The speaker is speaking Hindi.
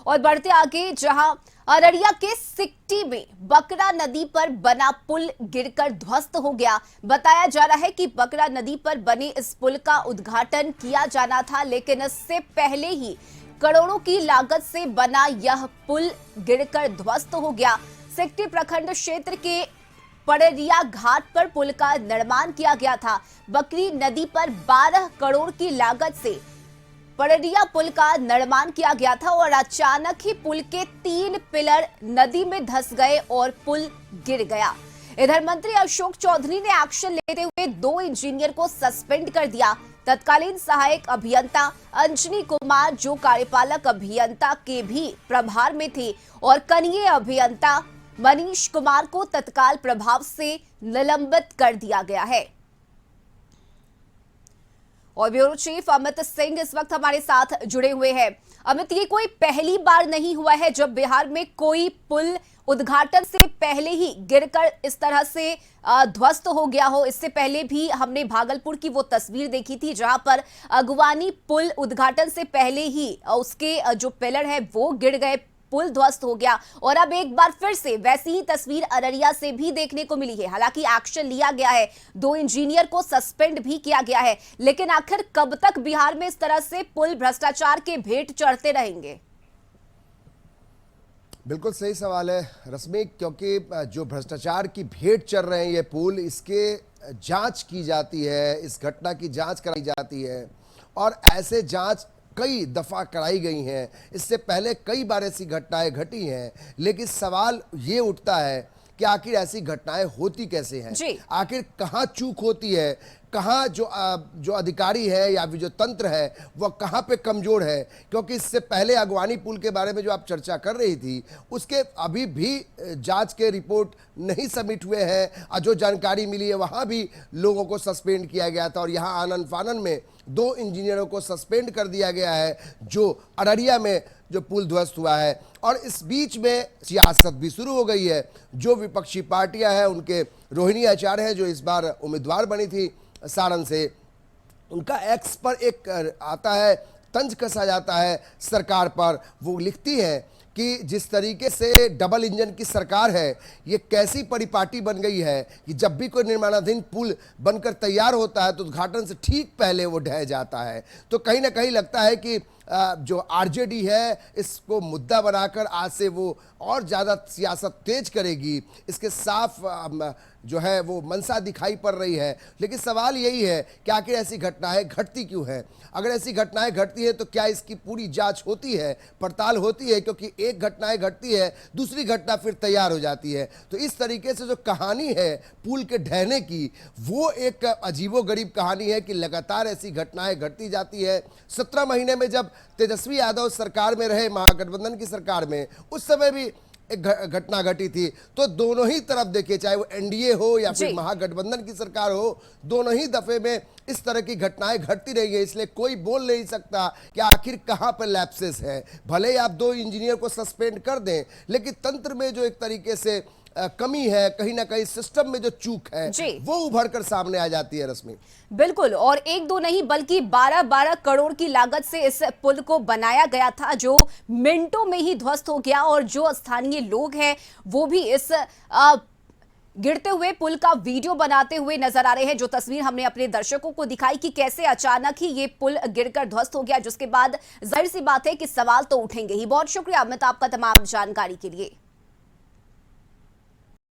और बढ़ते आगे, जहां अररिया के सिकटी में बकरा नदी पर बना पुल गिरकर ध्वस्त हो गया। बताया जा रहा है कि बकरा नदी पर बने इस पुल का उद्घाटन किया जाना था, लेकिन इससे पहले ही करोड़ों की लागत से बना यह पुल गिरकर ध्वस्त हो गया। सिकटी प्रखंड क्षेत्र के पड़रिया घाट पर पुल का निर्माण किया गया था। बकरी नदी पर 12 करोड़ की लागत से पड़रिया पुल का निर्माण किया गया था और अचानक ही पुल के 3 पिलर नदी में धंस गए और पुल गिर गया। इधर मंत्री अशोक चौधरी ने एक्शन लेते हुए 2 इंजीनियर को सस्पेंड कर दिया। तत्कालीन सहायक अभियंता अंजनी कुमार, जो कार्यपालक अभियंता के भी प्रभार में थे, और कनीय अभियंता मनीष कुमार को तत्काल प्रभाव से निलंबित कर दिया गया है। और ब्यूरो चीफ अमित सिंह इस वक्त हमारे साथ जुड़े हुए हैं। अमित, ये कोई पहली बार नहीं हुआ है जब बिहार में कोई पुल उद्घाटन से पहले ही गिरकर इस तरह से ध्वस्त हो गया हो। इससे पहले भी हमने भागलपुर की वो तस्वीर देखी थी जहां पर अगवानी पुल उद्घाटन से पहले ही उसके जो पिलर है वो गिर गए, पुल ध्वस्त हो गया। और अब एक बार फिर से वैसी ही तस्वीर अररिया से भी देखने को मिली है। हालांकि एक्शन लिया गया है, 2 इंजीनियर को सस्पेंड भी किया गया है, लेकिन आखिर कब तक बिहार में इस तरह से पुल भ्रष्टाचार के भेंट चढ़ते रहेंगे? बिल्कुल सही सवाल है रश्मि, क्योंकि जो भ्रष्टाचार की भेंट चढ़ रहे हैं ये पुल, इसके जांच की जाती है, इस घटना की जांच कराई जाती है और ऐसे जांच कई दफ़ा कराई गई हैं। इससे पहले कई बार ऐसी घटनाएं घटी हैं, लेकिन सवाल ये उठता है कि आखिर ऐसी घटनाएं होती कैसे हैं, आखिर कहाँ चूक होती है, कहाँ जो अधिकारी है या जो तंत्र है वह कहाँ पे कमज़ोर है। क्योंकि इससे पहले अगवानी पुल के बारे में जो आप चर्चा कर रही थी, उसके अभी भी जांच के रिपोर्ट नहीं सबमिट हुए हैं और जो जानकारी मिली है वहाँ भी लोगों को सस्पेंड किया गया था और यहाँ आनन फानन में 2 इंजीनियरों को सस्पेंड कर दिया गया है जो अररिया में जो पुल ध्वस्त हुआ है। और इस बीच में सियासत भी शुरू हो गई है। जो विपक्षी पार्टियां हैं, उनके रोहिणी आचार्य हैं जो इस बार उम्मीदवार बनी थी सारण से, उनका एक्स पर एक आता है, तंज कसा जाता है सरकार पर। वो लिखती है कि जिस तरीके से डबल इंजन की सरकार है, ये कैसी परिपाटी बन गई है कि जब भी कोई निर्माणाधीन पुल बनकर तैयार होता है तो उद्घाटन से ठीक पहले वो ढह जाता है। तो कहीं ना कहीं लगता है कि जो आरजेडी है इसको मुद्दा बनाकर आज से वो और ज़्यादा सियासत तेज करेगी, इसके साफ जो है वो मंशा दिखाई पड़ रही है। लेकिन सवाल यही है कि आखिर ऐसी घटनाएं घटती क्यों हैं? अगर ऐसी घटनाएं घटती है तो क्या इसकी पूरी जांच होती है, पड़ताल होती है? क्योंकि एक घटनाएं घटती है, दूसरी घटना फिर तैयार हो जाती है। तो इस तरीके से जो कहानी है पुल के ढहने की, वो एक अजीबोगरीब कहानी है कि लगातार ऐसी घटनाएं घटती जाती है। 17 महीने में जब तेजस्वी यादव सरकार में रहे, महागठबंधन की सरकार में, उस समय भी एक घटना घटी थी। तो दोनों ही तरफ देखिए, चाहे वो एनडीए हो या फिर महागठबंधन की सरकार हो, दोनों ही दफे में इस तरह की घटनाएं घटती रही है। इसलिए कोई बोल नहीं सकता कि आखिर कहां पर लैप्सेस है। भले ही आप 2 इंजीनियर को सस्पेंड कर दें, लेकिन तंत्र में जो एक तरीके से कमी है, कहीं ना कहीं सिस्टम में जो चूक है वो उभर कर सामने आ जाती है रश्मि। बिल्कुल, और 1-2 नहीं बल्कि 12-12 करोड़ की लागत से इस पुल को बनाया गया था, जो मिनटों में ही ध्वस्त हो गया। और जो स्थानीय लोग हैं वो भी इस गिरते हुए पुल का वीडियो बनाते हुए नजर आ रहे हैं। जो तस्वीर हमने अपने दर्शकों को दिखाई कि कैसे अचानक ही ये पुल गिरकर ध्वस्त हो गया, जिसके बाद जाहिर सी बात है कि सवाल तो उठेंगे ही। बहुत शुक्रिया अमित आपका तमाम जानकारी के लिए।